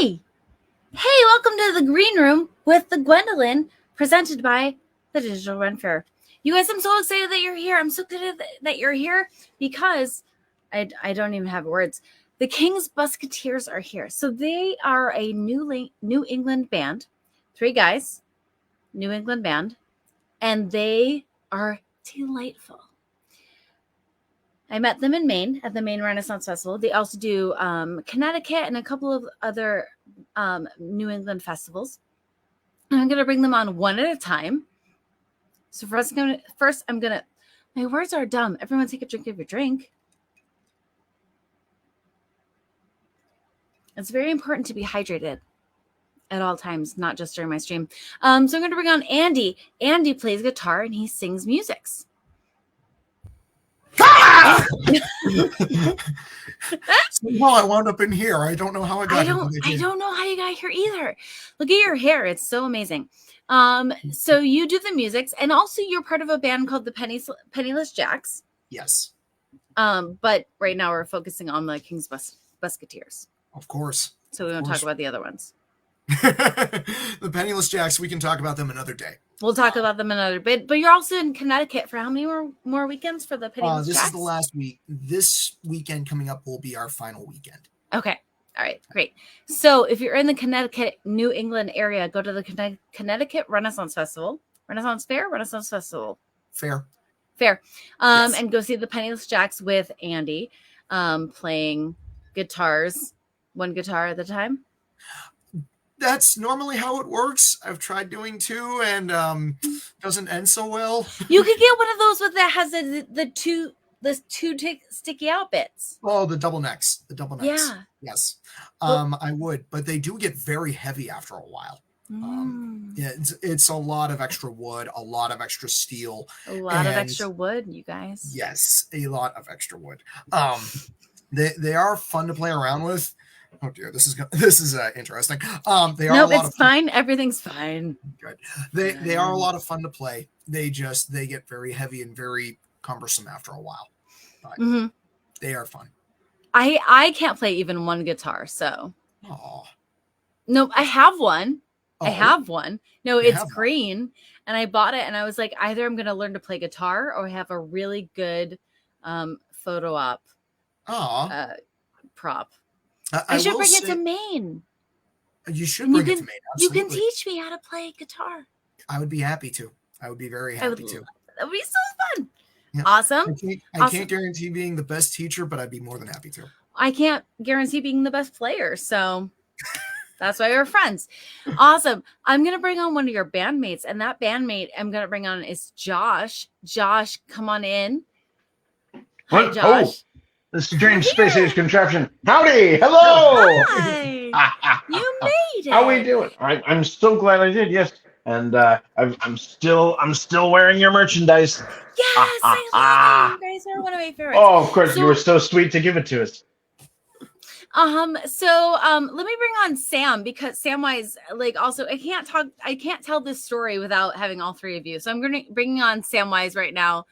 Hey, welcome to the Green Room with the Gwendolyn, presented by the Digital Ren Faire. You guys, I'm so excited that you're here. I'm so excited that you're here because I don't even have words. The King's Busketeers are here. So they are a New England band, 3 guys, New England band, and they are delightful. I met them in Maine at the Maine Renaissance Festival. They also do Connecticut and a couple of other New England festivals. And I'm going to bring them on one at a time. So first, my words are dumb. Everyone take a drink of your drink. It's very important to be hydrated at all times, not just during my stream. So I'm going to bring on Andy. Andy plays guitar and he sings musics. Somehow I wound up in here. I don't know how I got here. I don't know how you got here either. Look at your hair. It's so amazing. So you do the musics, and also you're part of a band called the Penniless Jacks. Yes. But right now we're focusing on the King's Busketeers. Of course. So we won't talk about the other ones. The Penniless Jacks, we can talk about them another day. We'll talk about them another bit. But you're also in Connecticut for how many more weekends for the Penniless Jacks? This is the last week. This weekend coming up will be our final weekend. Okay. All right. Great. So if you're in the Connecticut, New England area, go to the Connecticut Renaissance Festival. Renaissance Festival. Fair. Yes. And go see the Penniless Jacks with Andy playing guitars, one guitar at a time. That's normally how it works. I've tried doing 2 and doesn't end so well. You could get one of those that has the two sticky out bits. Oh, the double necks. Yeah. Yes. I would, but they do get very heavy after a while. Yeah, it's a lot of extra wood, a lot of extra steel. A lot of extra wood, you guys. Yes, a lot of extra wood. They are fun to play around with. Oh dear, this is interesting. They are. Nope, it's fine. Everything's fine. Good. They are a lot of fun to play. They get very heavy and very cumbersome after a while. But they are fun. I can't play even one guitar, so. Oh. No, I have one. Oh. I have one. No, it's green, and I bought it, and I was like, either I'm going to learn to play guitar or have a really good photo op prop. I should bring it to Maine. You should bring it to Maine. Absolutely. You can teach me how to play guitar. I would be happy to. I would be very happy to. That would be so fun. Yeah. Awesome. I can't guarantee being the best teacher, but I'd be more than happy to. I can't guarantee being the best player, so that's why we're friends. Awesome. I'm going to bring on one of your bandmates, and that bandmate I'm going to bring on is Josh. Josh, come on in. Hi, Josh. Oh. This strange space age contraption. Howdy! Hello! Hi! You made it. How are we doing? I'm so glad I did. Yes, and I'm still wearing your merchandise. Yes, I love it. You guys are one of my favorites. Oh, of course, you were so sweet to give it to us. So let me bring on Sam, because Samwise, also I can't tell this story without having all 3 of you. So I'm going to bring on Samwise right now.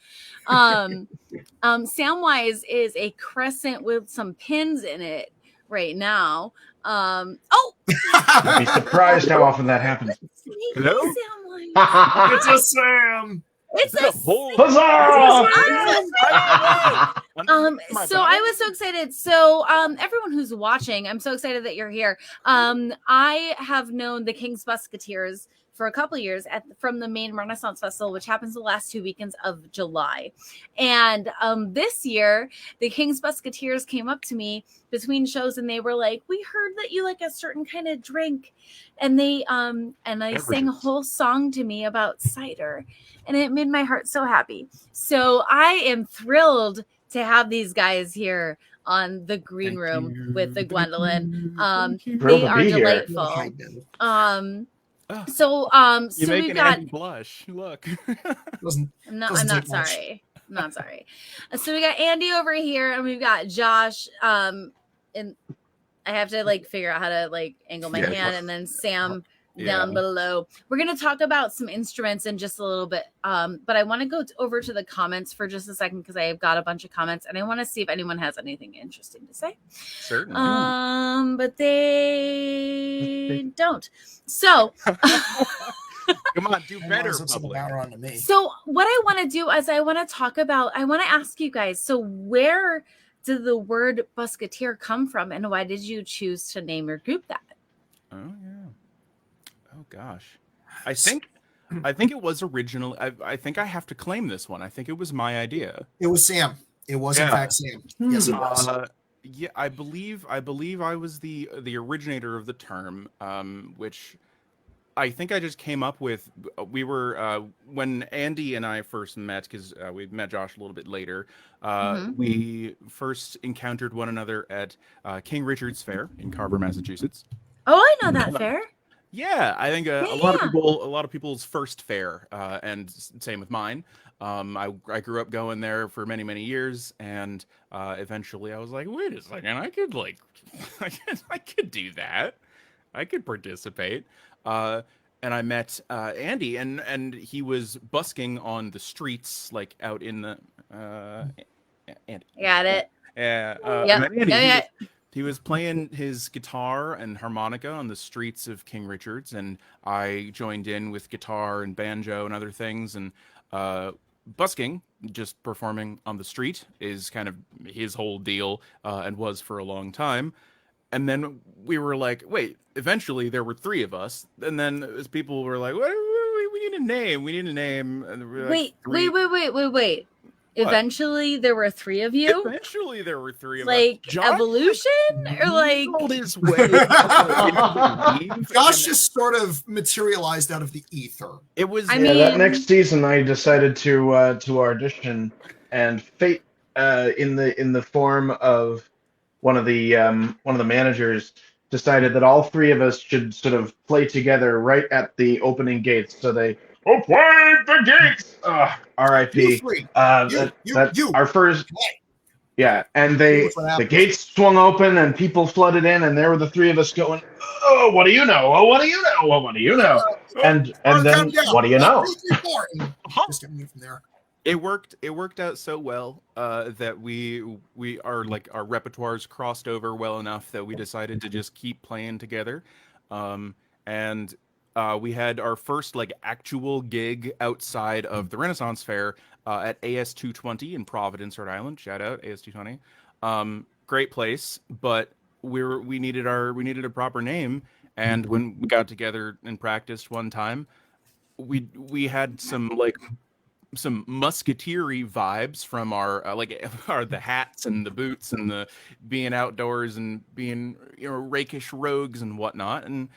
Samwise is a crescent with some pins in it right now. You'd be surprised how often that happens. Hello? Samwise. It's a Sam. It's a Huzzah! So I was so excited. So everyone who's watching, I'm so excited that you're here. I have known the King's Busketeers for a couple of years from the Maine Renaissance Festival, which happens the last 2 weekends of July. And this year, the King's Busketeers came up to me between shows, and they were like, "We heard that you like a certain kind of drink," and they sang a whole song to me about cider, and it made my heart so happy. So I am thrilled to have these guys here on the Green Room with the Gwendolyn. They are delightful. So we've got Andy blush. Look. I'm not sorry. I'm not sorry. So we got Andy over here, and we've got Josh. And I have to figure out how to angle my hand, and then Sam down below. We're going to talk about some instruments in just a little bit, but I want to go over to the comments for just a second because I've got a bunch of comments and I want to see if anyone has anything interesting to say. Certainly. But they don't. So come on, do better. So what I want to do is I want to ask you guys, so where did the word Busketeer come from and why did you choose to name your group that? Oh yeah. Oh gosh. I think it was original. I think I have to claim this one. I think it was my idea. It was Sam. It was in fact Sam. Yes, it was. Yeah, I believe I was the originator of the term, which I think I just came up with. We were when Andy and I first met, because we met Josh a little bit later. We first encountered one another at King Richard's Fair in Carver, Massachusetts. Oh, I know that fair. Yeah, I think a lot of people's first fair, and same with mine. I grew up going there for many years, and eventually I was like, wait a second, I could I could do that. I could participate. And I met Andy, and he was busking on the streets, like out in the. Andy. Got it. Yeah. Yeah. He was playing his guitar and harmonica on the streets of King Richard's, and I joined in with guitar and banjo and other things. And busking, just performing on the street, is kind of his whole deal, and was for a long time. And then we were like, wait, eventually there were three of us. And then as people were like, we need a name. We need a name. And we were like, wait. What? Eventually there were three of you? Eventually there were three of us. Like evolution? Or like his way. Josh just sort of materialized out of the ether. It was that next season I decided to audition, and fate in the form of one of the managers decided that all three of us should sort of play together right at the opening gates. So they play the gates. R.I.P. That's our first. Yeah, and the gates swung open and people flooded in, and there were the three of us going, "Oh, what do you know? Oh, what do you know? Oh, what do you know?" And then what do you know? Just get me from there. It worked out so well that our repertoires crossed over well enough that we decided to just keep playing together, and we had our first actual gig outside of the Renaissance Fair at AS220 in Providence, Rhode Island. Shout out AS220, great place. But we needed a proper name, and when we got together and practiced one time, we had some musketeer-y vibes from our the hats and the boots and the being outdoors and being rakish rogues and whatnot, and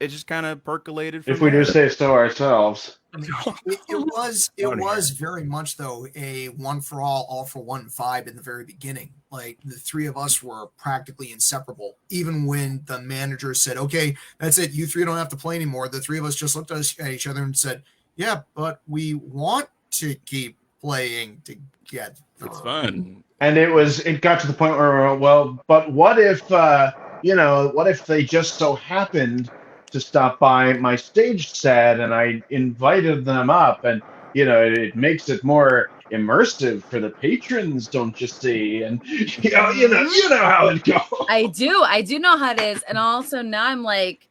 it just kind of percolated from if we there. do say so ourselves. It was very much though a one for all for one vibe in the very beginning. Like the three of us were practically inseparable. Even when the manager said, "Okay, that's it, you three don't have to play anymore," the three of us just looked at each other and said, "Yeah, but we want to keep playing together. It's fun." And it got to the point where, well, but what if what if they just so happened to stop by my stage set and I invited them up, and it makes it more immersive for the patrons, don't you see? And you know how it goes. I do know how it is. And also now I'm like,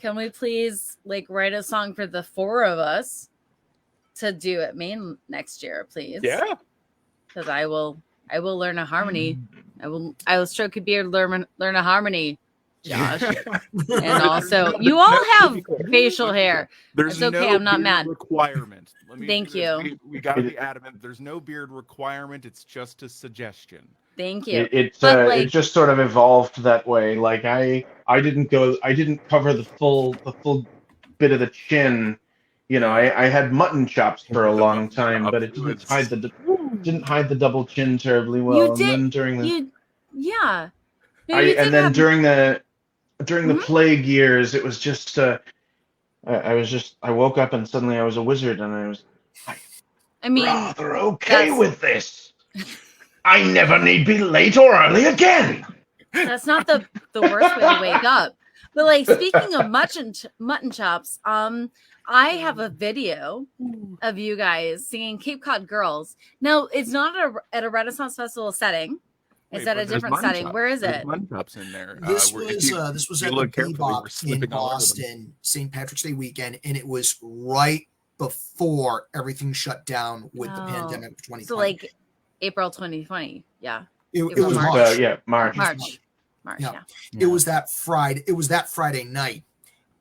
can we please write a song for the four of us to do at Maine next year, please? Yeah, because I will learn a harmony. I will stroke a beard, learn a harmony, Josh. And also, you all have facial hair. There's okay. No I'm not beard mad. Requirement. Thank you. We got to be adamant. There's no beard requirement. It's just a suggestion. Thank you. It just sort of evolved that way. Like I didn't cover the full bit of the chin. I had mutton chops for a long time, but it didn't hide the double chin terribly well. You did. And then during the yeah. During the plague years, it was just I woke up and suddenly I was a wizard, and I was rather okay with this. I never need be late or early again. That's not the worst way to wake up. But like speaking of mutton chops, I have a video of you guys singing Cape Cod Girls. Now it's not at a Renaissance Festival setting. It's at a different setting. Where is it? Mutton chops in there. This was at the Bebop in Boston, St. Patrick's Day weekend, and it was right before everything shut down with the pandemic of 2020. So like April 2020. Yeah. It was March. March. Yeah. It was that Friday. It was that Friday night.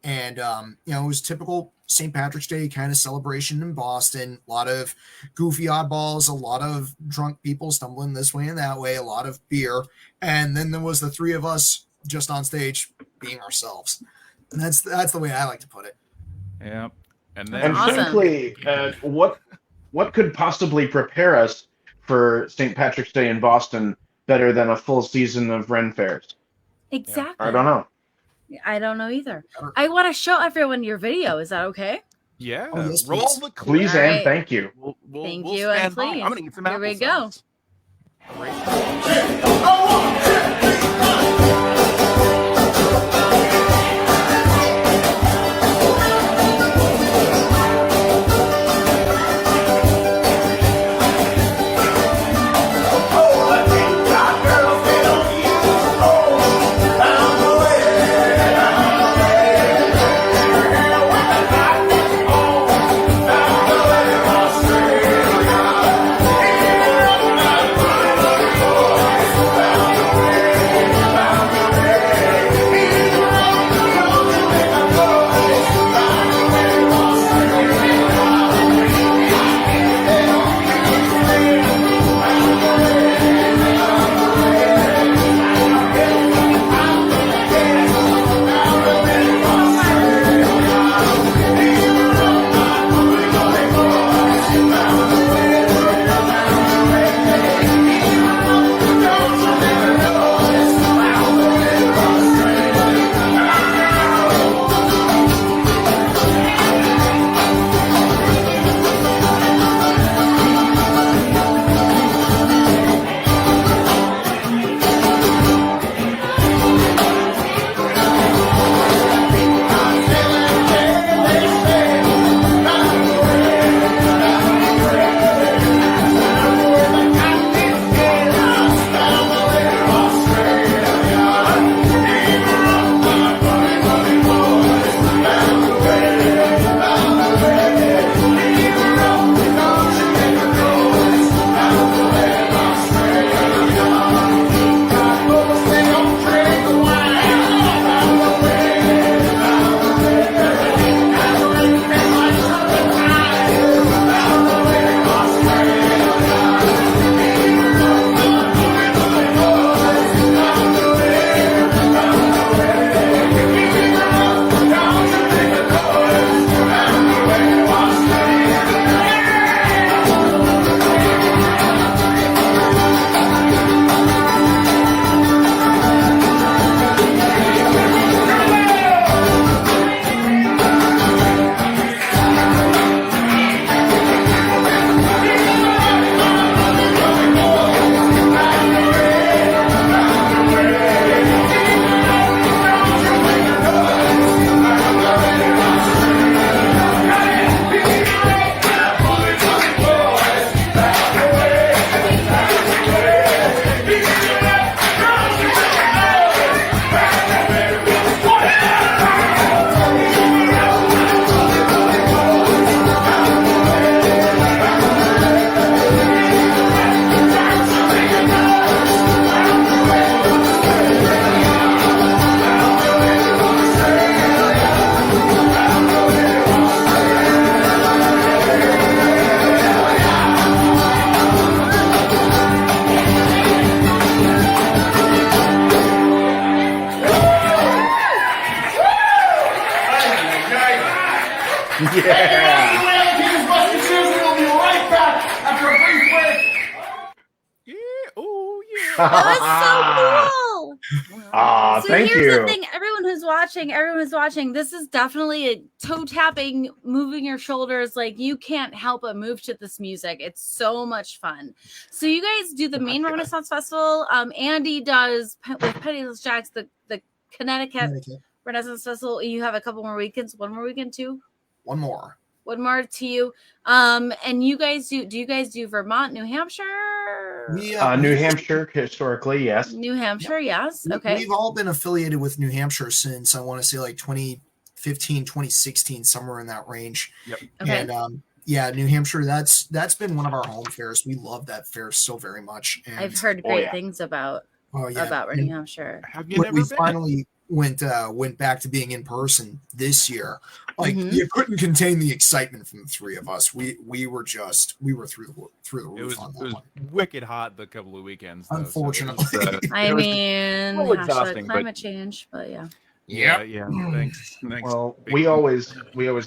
And, it was typical St. Patrick's Day kind of celebration in Boston. A lot of goofy oddballs, a lot of drunk people stumbling this way and that way, a lot of beer. And then there was the three of us just on stage being ourselves. And that's the way I like to put it. Yeah. And frankly, what could possibly prepare us for St. Patrick's Day in Boston better than a full season of Ren Fairs? Exactly. I don't know. I don't know either. I want to show everyone your video. Is that okay? Yeah. Yes, roll the clip. Please and thank you. Thank you and please. I'm gonna get some Here we go. Yeah. Busketeers, we'll be right back after a brief break. Yeah. Oh, yeah. That was so cool. So Thank here's you. the thing, everyone who's watching, this is definitely a toe tapping, moving your shoulders. Like you can't help but move to this music. It's so much fun. So you guys do the main Renaissance Festival. Andy does with Penniless Jacks the Connecticut Renaissance Festival. You have a couple more weekends. One more weekend too. One more. One more to you. And you guys do you guys do Vermont, New Hampshire? New Hampshire, historically, yes. New Hampshire, yes. Okay. We've all been affiliated with New Hampshire since I want to say like 2015, 2016, somewhere in that range. Yep. Okay. And New Hampshire, that's been one of our home fairs. We love that fair so very much. And I've heard great things about New Hampshire. Have you never we been? finally went back to being in person this year. Like Mhm. you couldn't contain the excitement from the three of us. We were through the roof It was, on it that was one. wicked hot the couple of weekends. Though, Unfortunately. so it was, I it was mean, little exhausting, but- climate change, but yeah. yeah. Thanks. Well, we always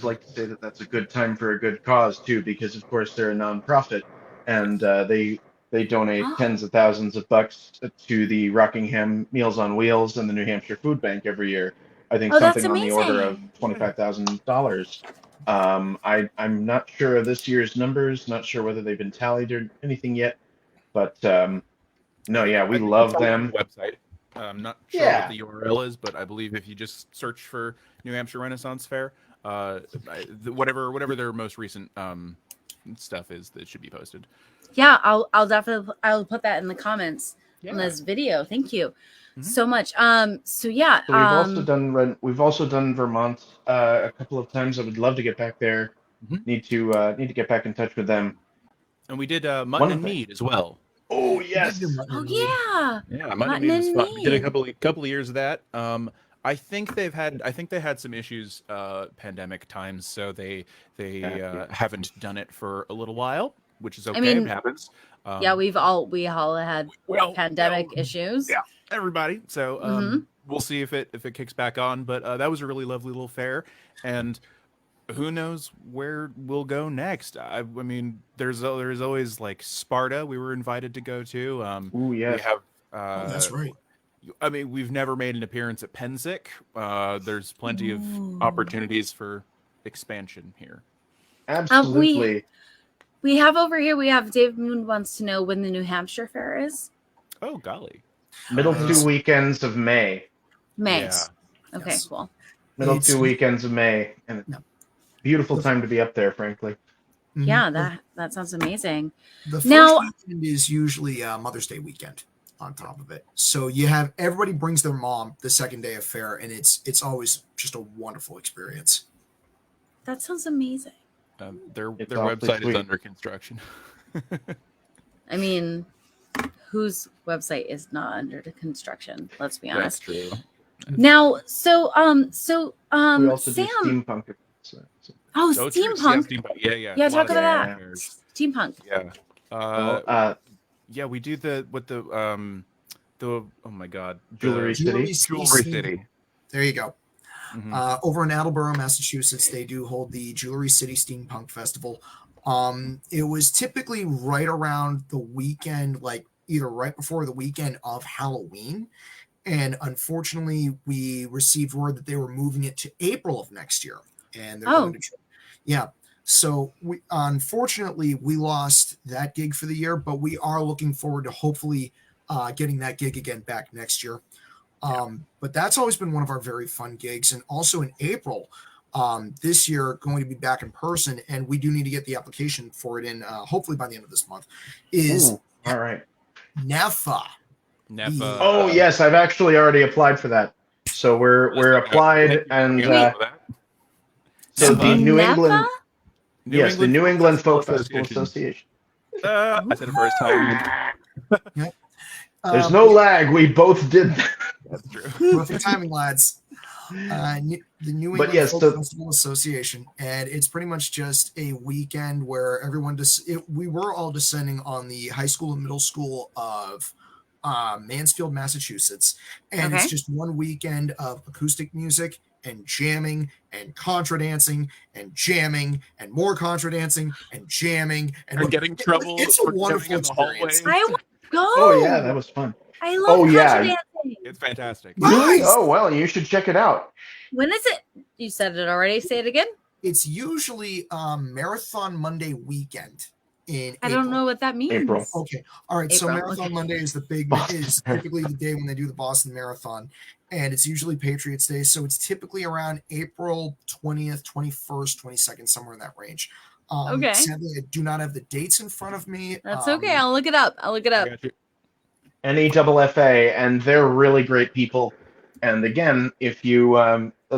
like to say that that's a good time for a good cause too, because of course they're a nonprofit, and they donate tens of thousands of bucks to the Rockingham Meals on Wheels and the New Hampshire Food Bank every year. I think That's something on the order of amazing. $25,000. I'm not sure of this year's numbers, not sure whether they've been tallied or anything yet, but no, yeah, we I think love it's on them. the website. I'm not sure Yeah. what the URL is, but I believe if you just search for New Hampshire Renaissance Fair, whatever their most recent stuff is, that should be posted. Yeah, I'll definitely put that in the comments on Yeah. this video. Thank you Mhm. so much. So yeah, So we've also done Vermont a couple of times. I would love to get back there. Mhm. Need to get back in touch with them. And we did Mutton One and thing. Mead as well. Oh yes. oh yeah. Yeah, Mutton Mutton and Mead was and fun. We did a Mead. couple of years of that. I think they had some issues pandemic times, so they haven't done it for a little while, which is okay. mean, it happens. Yeah, we all had pandemic well, issues. yeah, everybody. So Mhm. we'll see if it kicks back on. But that was a really lovely little fair, and who knows where we'll go next. I mean, there's always like Sparta. We were invited to go to. Ooh We yes. have. That's right. I mean, we've never made an appearance at Pensick. There's plenty of Ooh. opportunities for expansion here. Absolutely. We have over here. We have Dave Moon wants to know when the New Hampshire Fair is. Oh golly! Middle Yes. 2 weekends of May. May. Yeah. Okay, Yes. cool. Middle It's- 2 weekends of May, and Yeah. beautiful time to be up there, frankly. Mhm. Yeah, that sounds amazing. The first Now- weekend is usually Mother's Day weekend on top of it. So you have everybody brings their mom the second day of fair, and it's always just a wonderful experience. That sounds amazing. Their It's website awfully is sweet. under construction. I mean, whose website is not under the construction? Let's be honest. true. Now, so We also do Sam. steampunk. So- Oh, Oh, true. steampunk. Yeah, steampunk. Yeah. Yeah, A lot talk of about that. fairs. Steampunk. Yeah. Well, Yeah, we do the oh my god, the Jewelry City. Jewelry City. There you go. Mhm. Over in Attleboro, Massachusetts, they do hold the Jewelry City Steampunk Festival. It was typically right around the weekend, like either right before the weekend of Halloween. And unfortunately, we received word that they were moving it to April of next year. And they're going to, yeah. So unfortunately, we lost that gig for the year, but we are looking forward to hopefully getting that gig again back next year. But that's always been one of our very fun gigs. And also in April, this year, going to be back in person, and we do need to get the application for it in hopefully by the end of this month, is Ooh, all right. NEFA. NEFA. Oh yes, I've actually already applied for that. So we're applied, and so the New NEFA? England, yes, the New England Folk Festival Association. I said it first time. There's no lag. We both did that. That's true. perfect timing, lads. The New But England yes, Folk the- Festival Association, and it's pretty much just a weekend where everyone we were all descending on the high school and middle school of Mansfield, Massachusetts, and it's Okay. just one weekend of acoustic music and jamming and contra dancing and jamming and more contra dancing and jamming and And getting trouble. It's a for wonderful jamming in the experience. hallway. I want to go. Oh yeah, that was fun. I love Oh, yeah. contra dancing. It's fantastic. Nice. Oh well, you should check it out. When is it? You said it already. Say it again. It's usually Marathon Monday weekend. in I don't April. know what that means. April. Okay. All right. So April, Marathon okay. Monday is is typically the day when they do the Boston Marathon, and it's usually Patriots Day. So it's typically around April 20th, 21st, 22nd, somewhere in that range. Okay. Sadly, I do not have the dates in front of me. That's okay. I'll look it up. I got you. NEFFA, and they're really great people. And again, if you,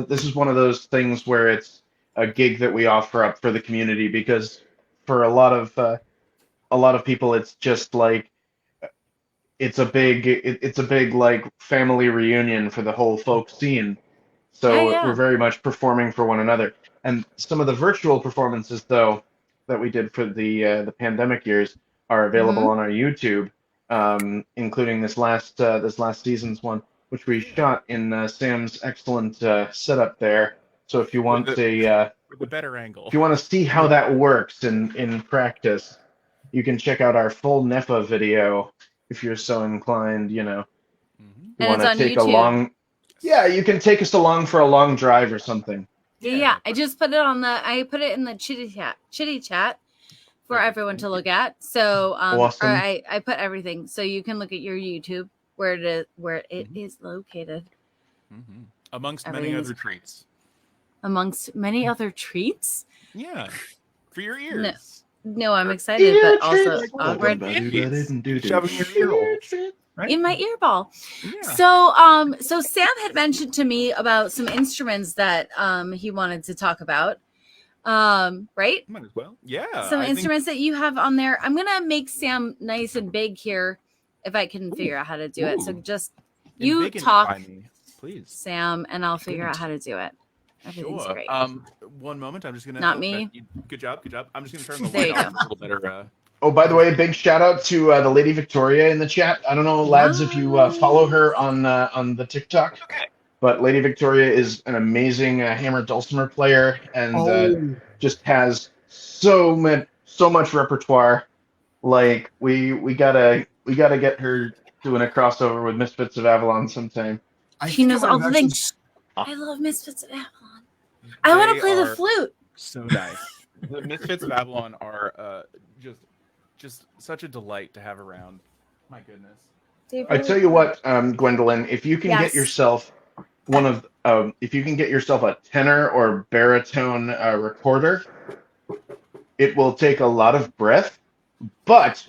this is one of those things where it's a gig that we offer up for the community, because for a lot of people, it's just like it's a big like family reunion for the whole folk scene. So Yeah. we're very much performing for one another. And some of the virtual performances, though, that we did for the pandemic years are available on our YouTube, including this last season's one, which we shot in Sam's excellent setup there. So if you want with a the better angle, if you want to see how that works in practice, you can check out our full NEFA video if you're so inclined. You know, Mhm. you And want it's to on take YouTube. a long. Yeah, you can take us along for a long drive or something. Yeah. I just put it I put it in the chitty chat for Perfect. everyone to look at. So Awesome. or I put everything so you can look at your YouTube where it Mhm. is located. Mm-hmm. Amongst many Everything is- other treats. Amongst many other treats. Yeah, for your ears. No, I'm excited, but also awkward Shoving your ear holes. Right? in my earball. Yeah. So Sam had mentioned to me about some instruments that he wanted to talk about. Right? Might as well. Yeah. Some I think- instruments that you have on there. I'm gonna make Sam nice and big here if I can figure out how to do it. So Ooh. just and you big talk, by me, please. Sam, and I'll figure out how to do it. Everything's Sure. great. One moment. I'm just gonna. Not me. Good job. Good job. I'm just gonna turn the There light you on a little better. Oh, by the way, big shout out to the Lady Victoria in the chat. I don't know, lads, if you follow her on the TikTok, Okay. but Lady Victoria is an amazing hammer dulcimer player and just has so much repertoire. Like we gotta get her doing a crossover with Misfits of Avalon sometime. She knows all the things. I love Misfits of Avalon. I want to play the flute. So nice. The Misfits of Avalon are just such a delight to have around. My goodness. I tell you what, Gwendolyn, if you can Yes. get yourself if you can get yourself a tenor or baritone recorder, it will take a lot of breath, but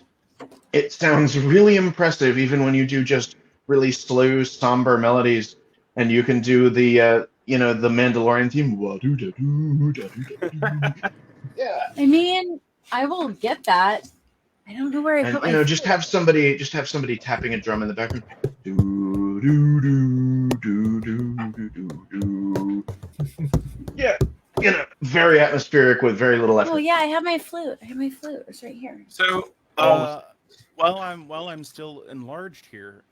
it sounds really impressive even when you do just really slow, somber melodies, and you can do the the Mandalorian theme. Yeah. I mean, I will get that. I don't know where I put my. Just have somebody tapping a drum in the background. Do, do, do, do, do, do, do. Yeah, very atmospheric with very little effort. Oh yeah, I have my flute. It's right here. So, while I'm still enlarged here,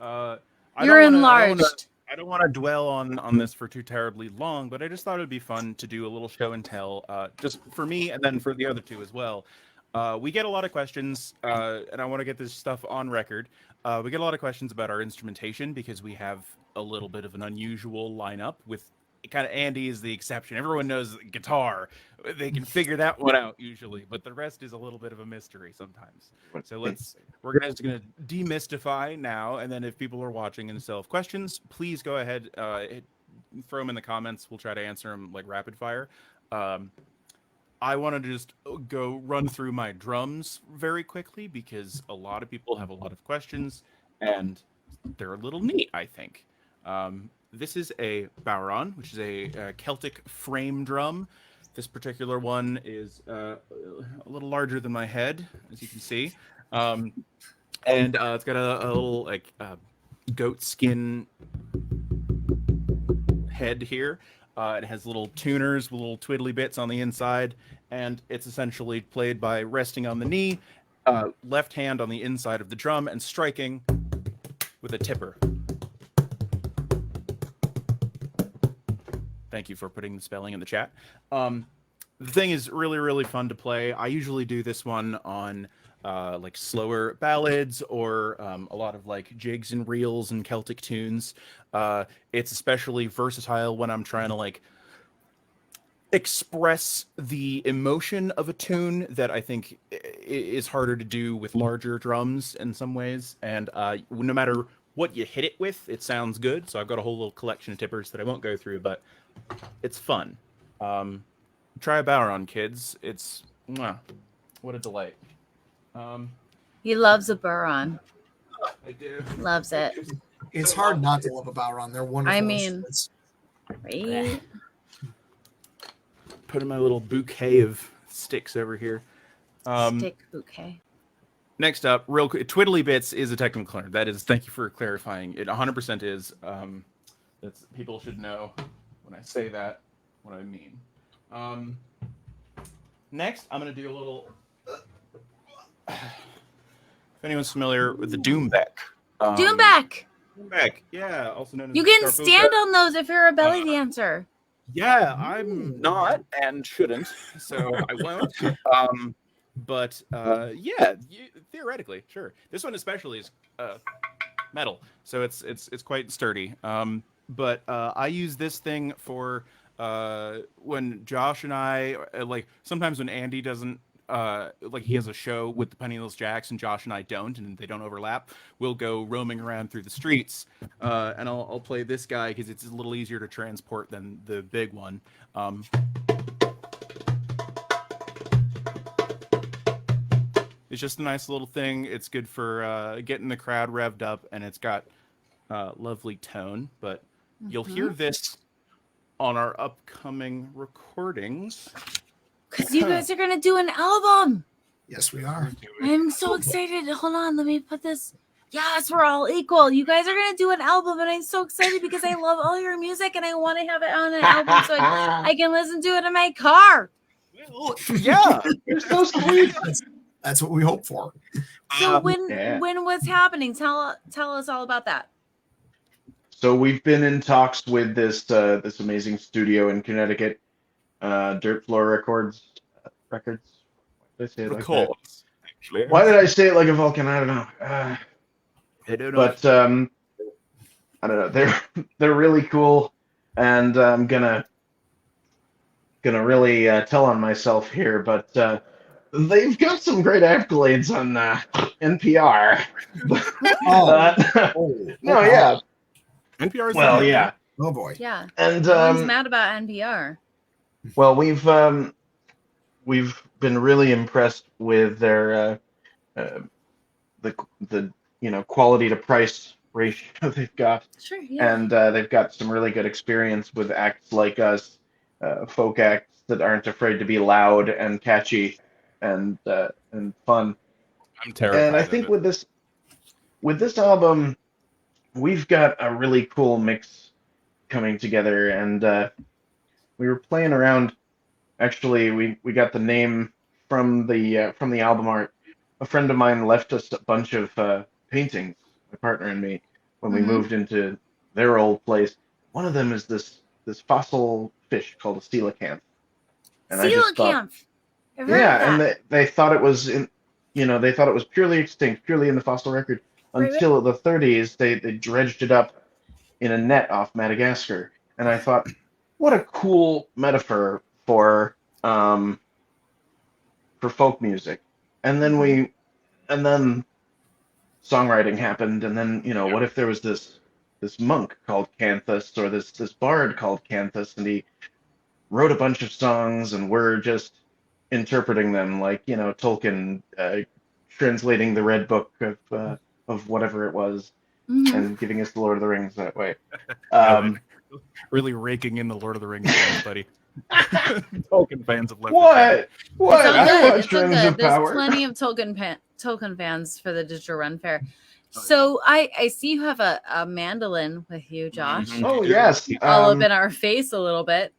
You're enlarged. I don't want to dwell on this for too terribly long, but I just thought it'd be fun to do a little show and tell, just for me and then for the other two as well. We get a lot of questions, and I want to get this stuff on record. We get a lot of questions about our instrumentation because we have a little bit of an unusual lineup with kind of Andy is the exception. Everyone knows guitar. They can figure that one out usually, but the rest is a little bit of a mystery sometimes. So we're just gonna demystify now, and then if people are watching and still have questions, please go ahead, throw them in the comments. We'll try to answer them like rapid fire. I want to just go run through my drums very quickly because a lot of people have a lot of questions and they're a little neat, I think. This is a Bowron, which is a Celtic frame drum. This particular one is a little larger than my head, as you can see. And it's got a little like goat skin head here. It has little tuners, little twiddly bits on the inside, and it's essentially played by resting on the knee, left hand on the inside of the drum, and striking with a tipper. Thank you for putting the spelling in the chat. The thing is really, really fun to play. I usually do this one on like slower ballads or a lot of like jigs and reels and Celtic tunes. It's especially versatile when I'm trying to like express the emotion of a tune that I think is harder to do with larger drums in some ways. And no matter what you hit it with, it sounds good. So I've got a whole little collection of tippers that I won't go through, but it's fun. Try a Bowron, kids. It's what a delight. He loves a Buron. I do. Loves it. It's hard not to love a Bowron. They're wonderful. I mean, instruments. right? Put in my little bouquet of sticks over here. Stick bouquet. Next up, real quick, Twiddly Bits is a technical term. That is, thank you for clarifying. It 100% is. That's, people should know when I say that what I mean. Next, I'm going to do a little. If anyone's familiar with the Doombeck. Doombeck! Doombeck, yeah, also known as. You can Sharpo stand Beck. on those if you're a belly dancer. Yeah, I'm not and shouldn't, so I won't. But yeah, theoretically, sure. This one especially is metal, so it's quite sturdy. But I use this thing for when Josh and I like sometimes when Andy doesn't like he has a show with the Penniless Jacks and Josh and I don't, and they don't overlap. We'll go roaming around through the streets, and I'll play this guy because it's a little easier to transport than the big one. It's just a nice little thing. It's good for getting the crowd revved up, and it's got lovely tone. But you'll hear this on our upcoming recordings. Because you guys are going to do an album. Yes, we are. I'm so excited. Hold on. Let me put this. Yes, we're all equal. You guys are going to do an album, and I'm so excited because I love all your music, and I want to have it on an album so I can listen to it in my car. Well, yeah, You're so sweet. That's what we hope for. So when what's happening? Tell us all about that. So we've been in talks with this amazing studio in Connecticut, Dirt Floor Records. Why did I say it like that? Records, actually. Why did I say it like a Vulcan? I don't know. I don't know. But I don't know. They're really cool, and I'm gonna really tell on myself here. But they've got some great accolades on NPR. No, yeah. NPR is Well, yeah. Oh boy. Yeah. And No one's mad about NPR. well, we've been really impressed with their the quality to price ratio they've got, Sure. Yeah. and they've got some really good experience with acts like us, folk acts that aren't afraid to be loud and catchy and fun. I'm terrified. And I think with this album, we've got a really cool mix coming together, and we were playing around. Actually, we got the name from the album art. A friend of mine left us a bunch of paintings, my partner and me, when we moved into their old place. One of them is this fossil fish called a coelacanth. And I just thought, yeah, and they thought it was they thought it was purely extinct, purely in the fossil record, until the 30s they dredged it up in a net off Madagascar. And I thought, what a cool metaphor for folk music. And then songwriting happened, and then what if there was this monk called Canthus, or this bard called Canthus, and he wrote a bunch of songs, and we're just interpreting them like Tolkien translating the Red Book of whatever it was, and giving us the Lord of the Rings that way. Really raking in the Lord of the Rings fans, buddy. Tolkien fans have left. What? I watch It's all Rings good. of There's Power. plenty of Tolkien fans for the Digital Ren Faire. So I see you have a mandolin with you, Josh. Oh yes. All up in our face a little bit.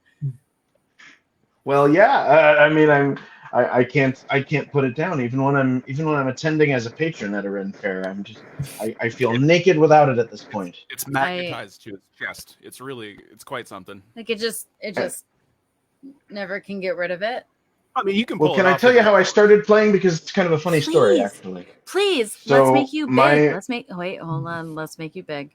Well, yeah. I mean, I can't put it down. Even when I'm attending as a patron at a Ren Fair, I feel naked without it at this point. It's magnetized to his chest. It's quite something. Like it just never can get rid of it. I mean, you can. Pull Well, can it I off tell with you a- how I started playing? Because it's kind of a funny story, actually. Please, So let's make you big. my- Wait, hold on. Let's make you big.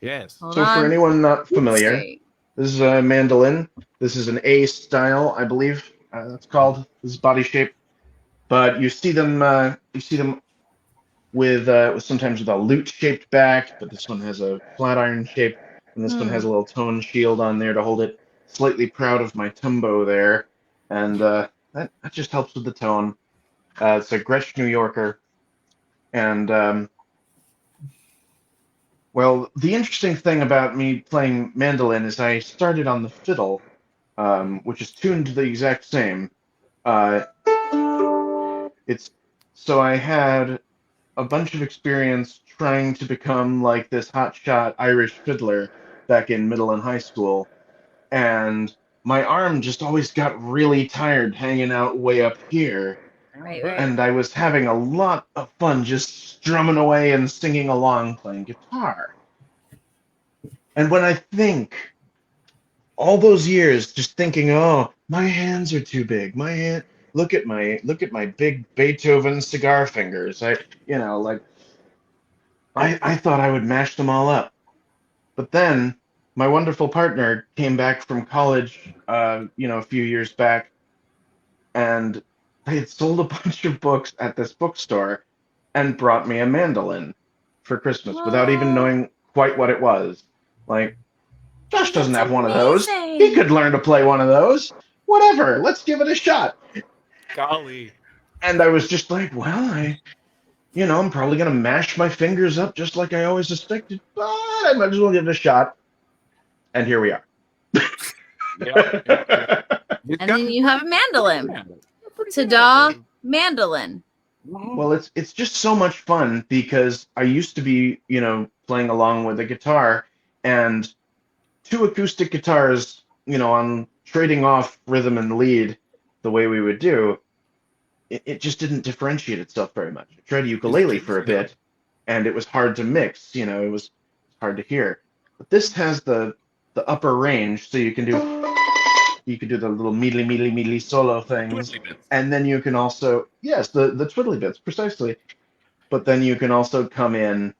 Yes. Hold So on. for anyone not familiar, Straight. This is a mandolin. This is an A style, I believe. That's called. This is body shape. But you see them. With sometimes with a lute-shaped back, but this one has a flat iron shape, and this one has a little tone shield on there to hold it. Slightly proud of my tumbo there, and that just helps with the tone. It's a Gretsch New Yorker, and well, the interesting thing about me playing mandolin is I started on the fiddle, which is tuned the exact same. Uh, it's so I had a bunch of experience trying to become like this hotshot Irish fiddler back in middle and high school, and my arm just always got really tired hanging out way up here. Right. And I was having a lot of fun just strumming away and singing along playing guitar. And when I think all those years just thinking, oh, my hands are too big. Look at my big Beethoven cigar fingers. I thought I would mash them all up. But then my wonderful partner came back from college, a few years back, and they had sold a bunch of books at this bookstore and brought me a mandolin for Christmas without even knowing quite what it was. Like, Josh doesn't have one of those. He could learn to play one of those. Whatever, let's give it a shot. Golly. And I was just like, well, I'm probably going to mash my fingers up just like I always expected, but I might as well give it a shot. And here we are. Yeah. And then you have a mandolin. Ta-da, mandolin. Well, it's just so much fun because I used to be, playing along with a guitar, and two acoustic guitars, on trading off rhythm and lead the way we would do, it just didn't differentiate itself very much. I tried ukulele for a bit, and it was hard to mix. It was hard to hear. But this has the upper range, so you can do the little mealy solo things, and then you can also the twiddly bits precisely. But then you can also come in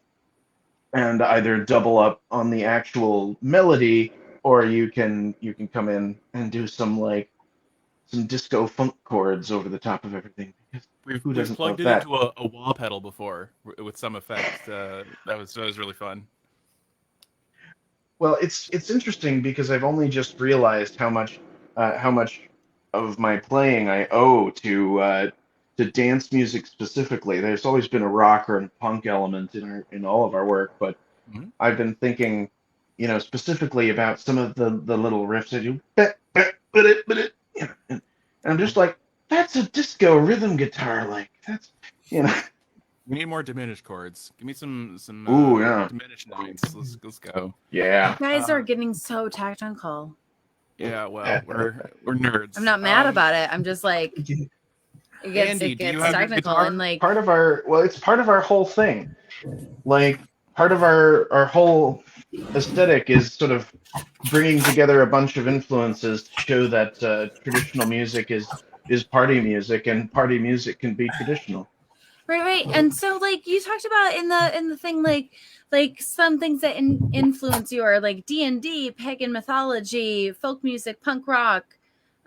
and either double up on the actual melody, or you can come in and do some disco funk chords over the top of everything. We've doesn't plugged love it that? into a wah pedal before with some effects. That was really fun. Well, it's interesting because I've only just realized how much of my playing I owe to dance music specifically. There's always been a rock or a punk element in all of our work, but I've been thinking, specifically about some of the little riffs I do, and I'm just like, that's a disco rhythm guitar, like that's. We need more diminished chords. Give me some diminished nines. Let's go. Yeah. You guys are getting so technical. Yeah, well, we're nerds. I'm not mad about it. I'm just like, Andy, it do you gets have your technical guitar? and like It's part of our whole thing. Like part of our whole aesthetic is sort of bringing together a bunch of influences to show that traditional music is party music, and party music can be traditional. right. And so like you talked about in the thing like some things that influence you are like D&D, pagan mythology, folk music, punk rock.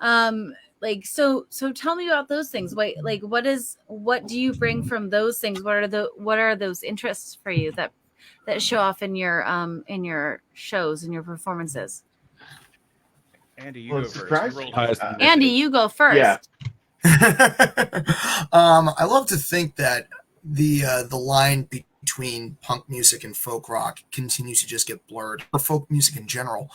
Like so tell me about those things. What do you bring from those things? What are those interests for you that show off in your shows and your performances? Andy, you go first. Andy, you go first. Yeah. I love to think that the line between punk music and folk rock continues to just get blurred, or folk music in general.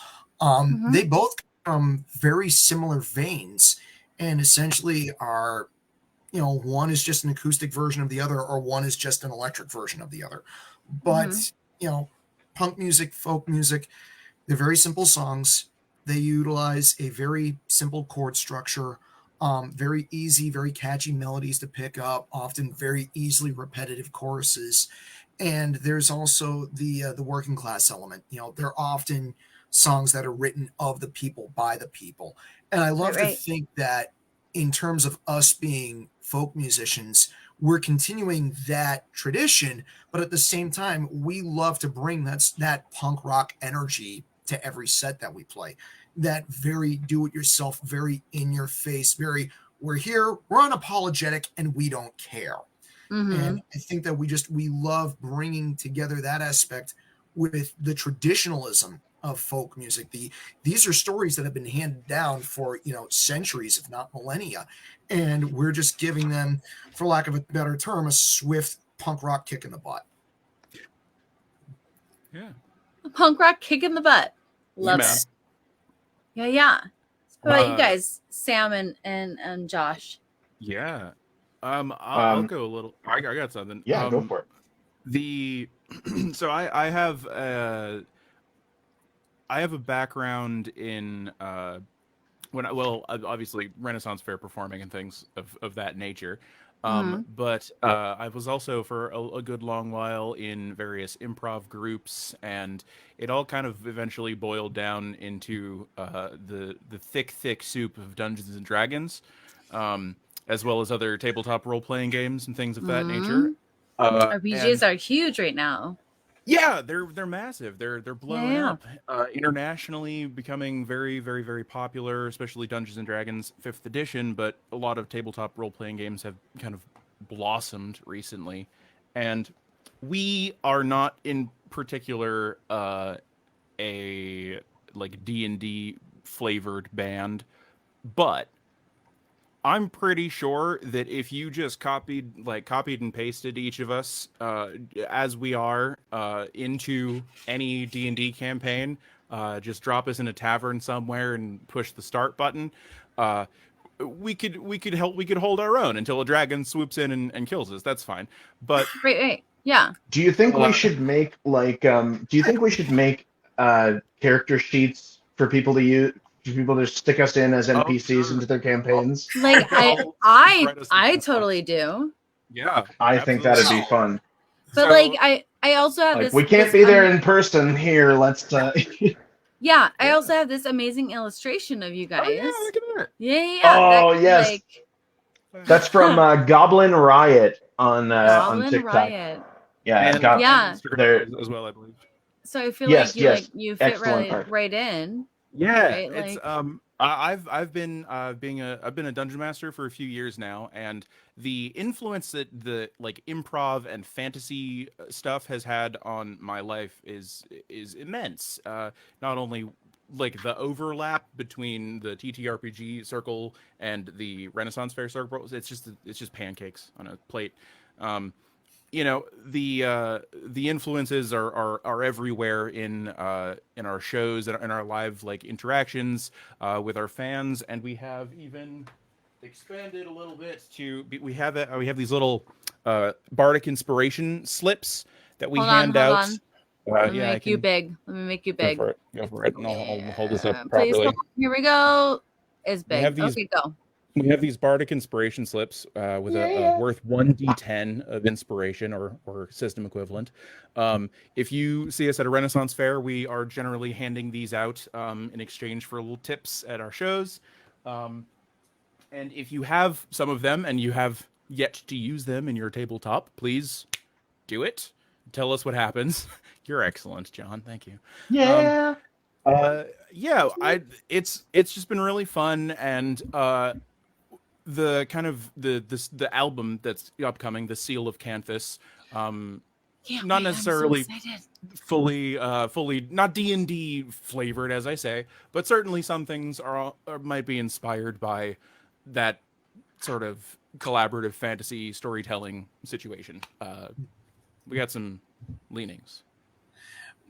They both come from very similar veins, and essentially are, one is just an acoustic version of the other, or one is just an electric version of the other. But punk music, folk music, they're very simple songs. They utilize a very simple chord structure. Very easy, very catchy melodies to pick up, often very easily repetitive choruses. And there's also the working class element. They're often songs that are written of the people, by the people. And I love to think that in terms of us being folk musicians, we're continuing that tradition, but at the same time, we love to bring that punk rock energy to every set that we play. That very do-it-yourself, very in-your-face, very we're here, we're unapologetic, and we don't care. And I think that we love bringing together that aspect with the traditionalism of folk music. These are stories that have been handed down for centuries, if not millennia, and we're just giving them, for lack of a better term, a swift punk rock kick in the butt. Yeah. A punk rock kick in the butt. Love man. it. Yeah. What about you guys, Sam and Josh? Yeah. I'll go a little. I got something. Yeah, go for it. So I have a background in obviously Renaissance Fair performing and things of that nature. But I was also for a good long while in various improv groups, and it all kind of eventually boiled down into the thick soup of Dungeons and Dragons, as well as other tabletop role-playing games and things of that nature. RPGs are huge right now. Yeah, they're massive. They're blowing Yeah. up internationally, becoming very, very, very popular, especially Dungeons and Dragons 5th edition. But a lot of tabletop role-playing games have kind of blossomed recently, and we are not in particular a like D&D flavored band, but I'm pretty sure that if you just copied and pasted each of us as we are into any D&D campaign, just drop us in a tavern somewhere and push the start button, we could hold our own until a dragon swoops in and kills us. That's fine. But Right. Yeah. Do you think we should make character sheets for people to use? For people to stick us in as NPCs into their campaigns? Like I totally do. Yeah, I think that'd be fun. But I also have this. We can't be there in person here. Let's. Yeah, I also have this amazing illustration of you guys. Oh, yeah, look at that. Yeah. Oh, yes. That's from Goblin Riot on TikTok. Riot. Yeah, and there as well, I believe. So I feel Yes, like you fit excellent right in. Yeah, Right? it's I've been a dungeon master for a few years now, and the influence that the improv and fantasy stuff has had on my life is immense. Not only the overlap between the TTRPG circle and the Renaissance Fair circle, it's just pancakes on a plate. The influences are everywhere in our shows and in our live interactions with our fans, and we have even expanded a little bit to we have these little bardic inspiration slips that we hand out. Let me make you big. Let me make you big. Go for it. And I'll hold this up Please, properly. here we go. It's big. Okay, go. We have these bardic inspiration slips with a worth 1d10 of inspiration or system equivalent. If you see us at a Renaissance Fair, we are generally handing these out in exchange for little tips at our shows. And if you have some of them and you have yet to use them in your tabletop, please do it. Tell us what happens. You're excellent, John. Thank you. Yeah. It's just been really fun, and the kind of the album that's upcoming, the Seal of Canthus, not necessarily fully not D&D flavored, as I say, but certainly some things might be inspired by that sort of collaborative fantasy storytelling situation. We got some leanings,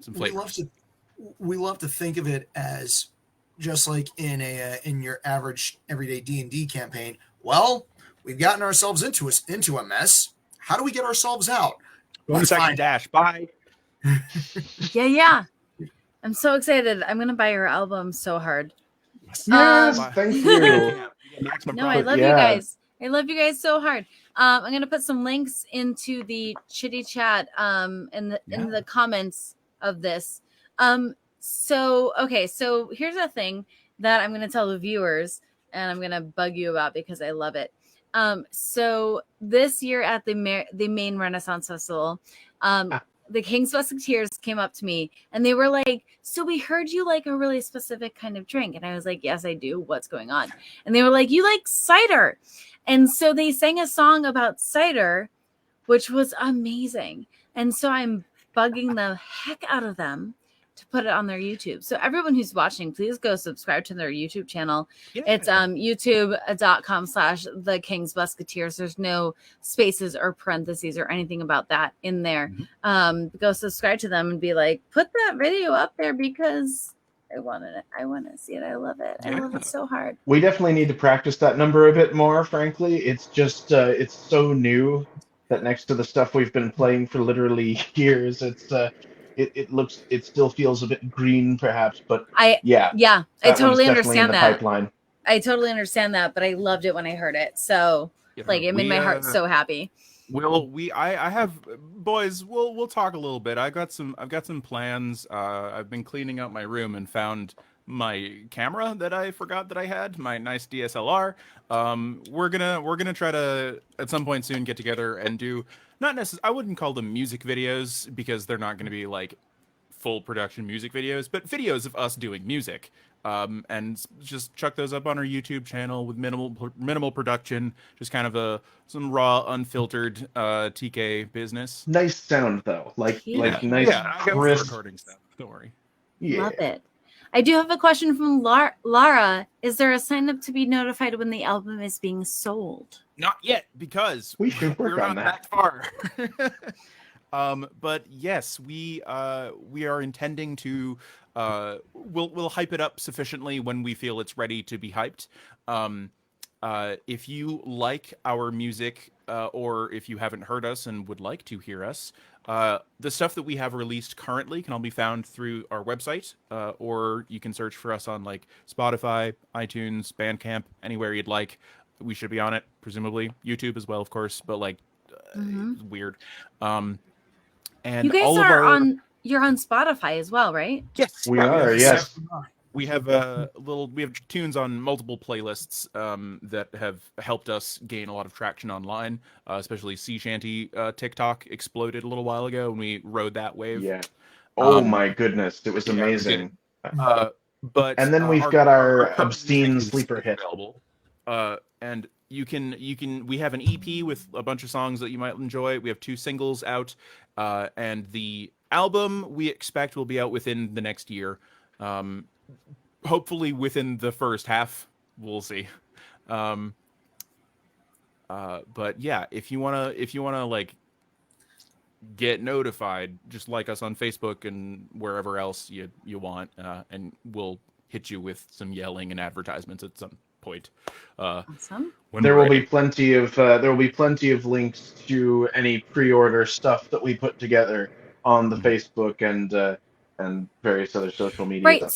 some flavors. We love to think of it as just like in your average everyday D&D campaign. Well, we've gotten ourselves into a mess. How do we get ourselves out? Bonus action dash. Bye. Yeah. I'm so excited. I'm gonna buy your album so hard. Yes, thank you. No, I love you guys. I love you guys so hard. I'm gonna put some links into the chitty chat in the comments of this. So here's a thing that I'm gonna tell the viewers, and I'm gonna bug you about because I love it. So this year at the main Renaissance Festival, the King's Busketeers came up to me and they were like, so we heard you like a really specific kind of drink. And I was like, yes, I do. What's going on? And they were like, you like cider. And so they sang a song about cider, which was amazing. And so I'm bugging the heck out of them to put it on their YouTube. So everyone who's watching, please go subscribe to their YouTube channel. Yeah. It's youtube.com/The King's Busketeers. There's no spaces or parentheses or anything about that in there. Go subscribe to them and be like, put that video up there because I want to see it. I love it. I love it so hard. We definitely need to practice that number a bit more, frankly. It's just, it's so new that next to the stuff we've been playing for literally years, it still feels a bit green, perhaps, but I totally understand that. Pipeline. I totally understand that, but I loved it when I heard it. So like it made my heart so happy. I have boys. We'll talk a little bit. I've got some plans. I've been cleaning out my room and found my camera that I forgot that I had, my nice DSLR. We're gonna try to at some point soon get together and do not necessarily, I wouldn't call them music videos because they're not gonna be like full production music videos, but videos of us doing music. And just chuck those up on our YouTube channel with minimal production, just kind of some raw, unfiltered TK business. Nice sound though, like nice crisp recording stuff. Don't worry. Yeah. Love it. I do have a question from Lara. Is there a sign up to be notified when the album is being sold? Not yet, because we should work on that far. But yes, we are intending to we'll hype it up sufficiently when we feel it's ready to be hyped. If you like our music, or if you haven't heard us and would like to hear us, the stuff that we have released currently can all be found through our website, or you can search for us on like Spotify, iTunes, Bandcamp, anywhere you'd like. We should be on it, presumably YouTube as well, of course, but like it's weird. And you guys all are of our... you're on Spotify as well, right? Yes, we are. Yes, we have we have tunes on multiple playlists that have helped us gain a lot of traction online, especially Sea Shanty. TikTok exploded a little while ago, and we rode that wave. Yeah. Oh my goodness, it was amazing. But and then we've got our obscene sleeper hit available. And you can we have an EP with a bunch of songs that you might enjoy. We have 2 singles out, and the album we expect will be out within the next year. Hopefully within the first half, we'll see. But yeah, if you wanna like get notified, just like us on Facebook and wherever else you want, and we'll hit you with some yelling and advertisements at some point. Awesome. There will be plenty of links to any pre-order stuff that we put together on the Facebook and various other social media. Right.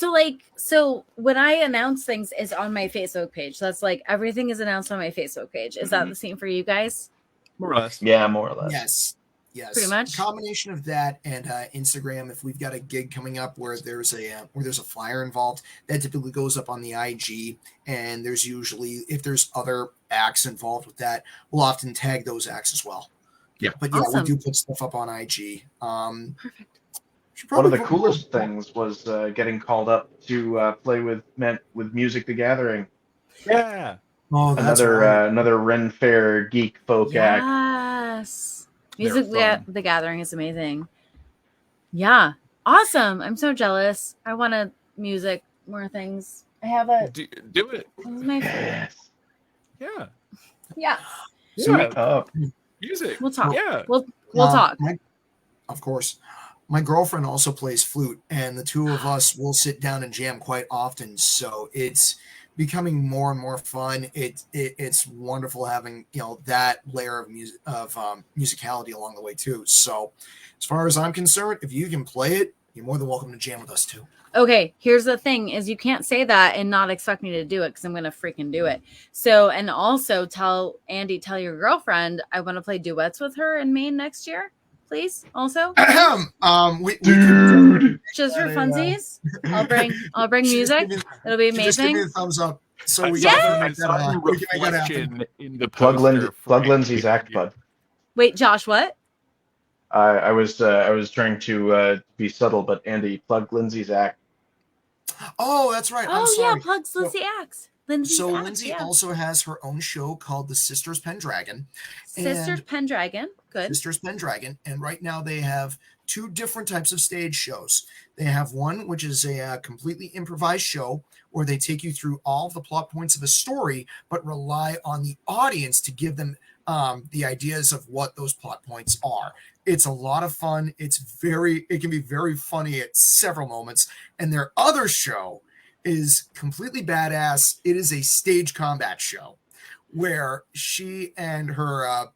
So when I announce things, is on my Facebook page. That's like everything is announced on my Facebook page. Is that the same for you guys? More or less. Yeah, more or less. Yes. Pretty much. Combination of that and Instagram. If we've got a gig coming up where there's a flyer involved, that typically goes up on the IG. And there's usually, if there's other acts involved with that, we'll often tag those acts as well. Yeah. But yeah, awesome. we do put stuff up on IG. Perfect. One of the coolest things was getting called up to play with Music the Gathering. Yeah. Oh, that's right. Another Ren Faire geek folk act. Yes. Music the Gathering is amazing. Yeah. Awesome. I'm so jealous. I want to music more things. I have a do it. This is my favorite. Yeah. Yeah. Sweet up. Music. We'll talk. Yeah. We'll talk. Of course. My girlfriend also plays flute, and the two of us will sit down and jam quite often. So it's becoming more and more fun. It's wonderful having that layer of musicality along the way too. So as far as I'm concerned, if you can play it, you're more than welcome to jam with us too. Okay, here's the thing: is you can't say that and not expect me to do it because I'm gonna freaking do it. So, and also tell your girlfriend I want to play duets with her in Maine next year, please. Also, Dude, just for funsies, I'll bring music. It'll be amazing. Just give me a thumbs up. So we I can saw make the that happen. reflection in the plug poster Lindsay's act bud. Wait, Josh, what? I was trying to be subtle, but Andy, plug Lindsay's act. Oh, that's right. I'm Oh sorry. yeah, plugs Lindsay Axe. Lindsay's So Axe, Lindsay yeah. also has her own show called The Sisters Pendragon. Sisters Pendragon. Good. Sisters Pendragon. And right now they have two different types of stage shows. They have one which is a completely improvised show where they take you through all the plot points of a story, but rely on the audience to give them the ideas of what those plot points are. It's a lot of fun. It can be very funny at several moments. And their other show is completely badass. It is a stage combat show where she and her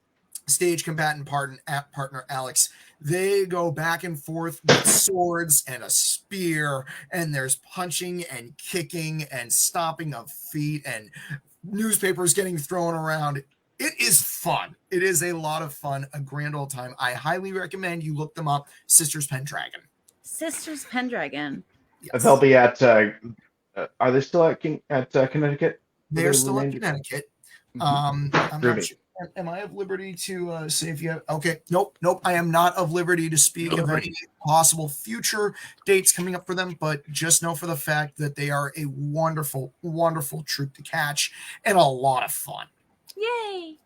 stage combatant partner Alex, they go back and forth with swords and a spear, and there's punching and kicking and stomping of feet and newspapers getting thrown around. It is fun. It is a lot of fun, a grand old time. I highly recommend you look them up. Sisters Pendragon. Sisters Pendragon. Yes. They'll be at. Are they still at Connecticut? They're still in Connecticut. I'm Ruby. not sure. Am I of liberty to say if you have? Okay, nope. I am not of liberty to speak of any possible future dates coming up for them, but just know for the fact that they are a wonderful, wonderful troupe to catch and a lot of fun. Yay!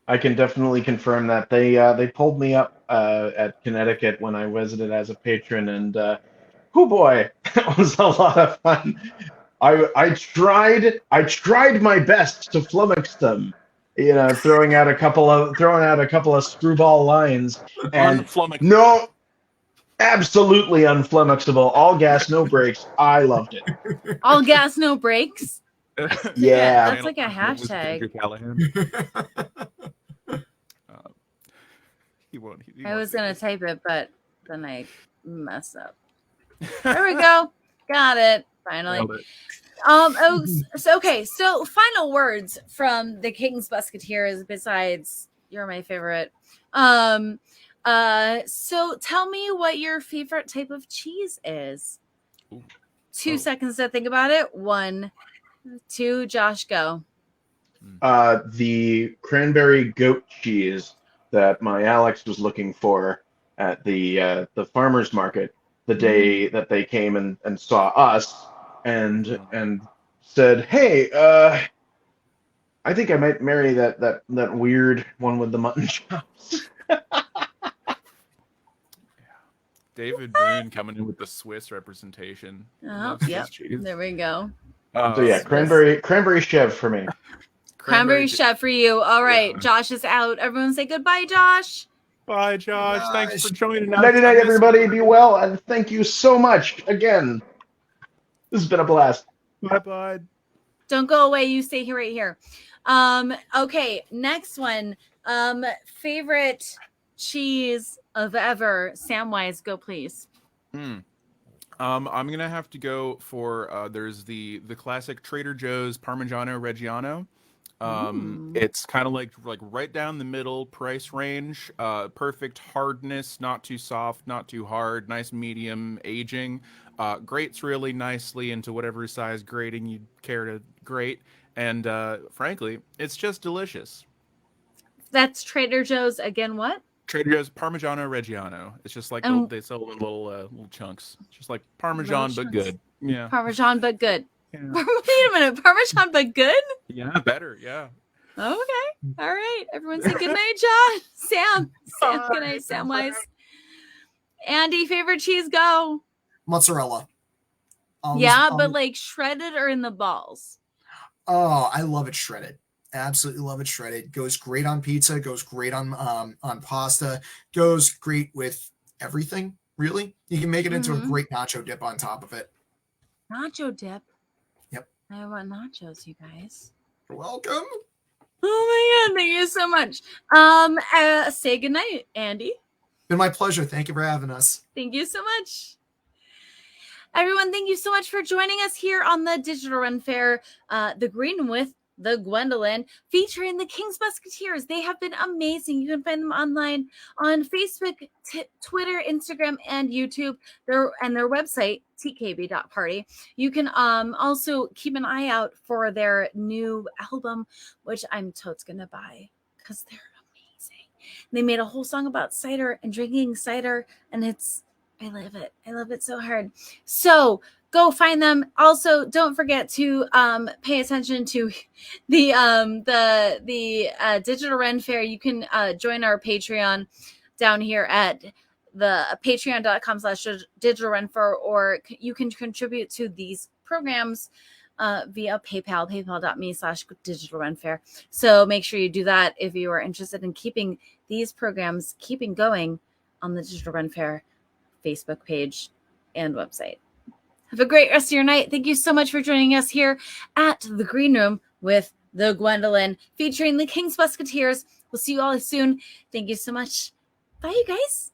I can definitely confirm that they pulled me up at Connecticut when I visited as a patron, and oh boy, it was a lot of fun. I tried my best to flummox them, throwing out a couple of screwball lines, and no, absolutely unflummoxable. All gas, no brakes. I loved it. All gas, no brakes. Yeah. That's like a hashtag. I was gonna type it, but then I messed up. There we go. Got it. Finally. So final words from the King's Busketeers besides you're my favorite. So tell me what your favorite type of cheese is. 2 seconds to think about it. 1, 2, Josh, go. The cranberry goat cheese that my Alex was looking for at the farmer's market the day that they came and saw us and said, "Hey, I think I might marry that weird one with the mutton chops." David Boone coming in with the Swiss representation. Oh, yep. There we go. So yeah, cranberry chev for me. Cranberry chef for you. All right, Josh is out. Everyone say goodbye, Josh. Bye, Josh. Thanks for joining us. Night, everybody. Be well, and thank you so much again. This has been a blast. Bye. Don't go away. You stay here, right here. Okay, next one. Favorite cheese of ever. Samwise, go please. I'm gonna have to go for there's the classic Trader Joe's Parmigiano Reggiano. It's kind of like right down the middle price range. Perfect hardness, not too soft, not too hard. Nice medium aging. Grates really nicely into whatever size grating you care to grate. And frankly, it's just delicious. That's Trader Joe's again. What? Trader Joe's Parmigiano Reggiano. It's just like they sell in little chunks. It's just like Parmesan, but good. Yeah. Parmesan, but good. Yeah. Wait a minute. Parmesan, but good? Yeah, better. Yeah. Okay. All right. Everyone say good night, Josh. Sam. Good night, Samwise. Andy, favorite cheese, go. Mozzarella. But like shredded or in the balls? Oh, I love it shredded. Absolutely love it shredded. Goes great on pizza. Goes great on pasta. Goes great with everything. Really, you can make it into a great nacho dip on top of it. Nacho dip. Yep. I want nachos, you guys. You're welcome. Oh my god! Thank you so much. Say goodnight, Andy. Been my pleasure. Thank you for having us. Thank you so much. Everyone, thank you so much for joining us here on the Digital Ren Faire, the Green with the Gwendolyn, featuring the King's Busketeers. They have been amazing. You can find them online on Facebook, Twitter, Instagram, and YouTube. Their website, tkb.party. You can also keep an eye out for their new album, which I'm totes gonna buy because they're amazing. They made a whole song about cider and drinking cider, and I love it. I love it so hard. So go find them. Also, don't forget to pay attention to the Digital Ren Faire. You can join our Patreon down here at the patreon.com/Digital Ren Faire, or you can contribute to these programs via PayPal, paypal.me/Digital Ren Faire. So make sure you do that if you are interested in keeping these programs going on the Digital Ren Faire Facebook page and website. Have a great rest of your night. Thank you so much for joining us here at the Green Room with the Gwendolyn, featuring the King's Busketeers. We'll see you all soon. Thank you so much. Bye, you guys.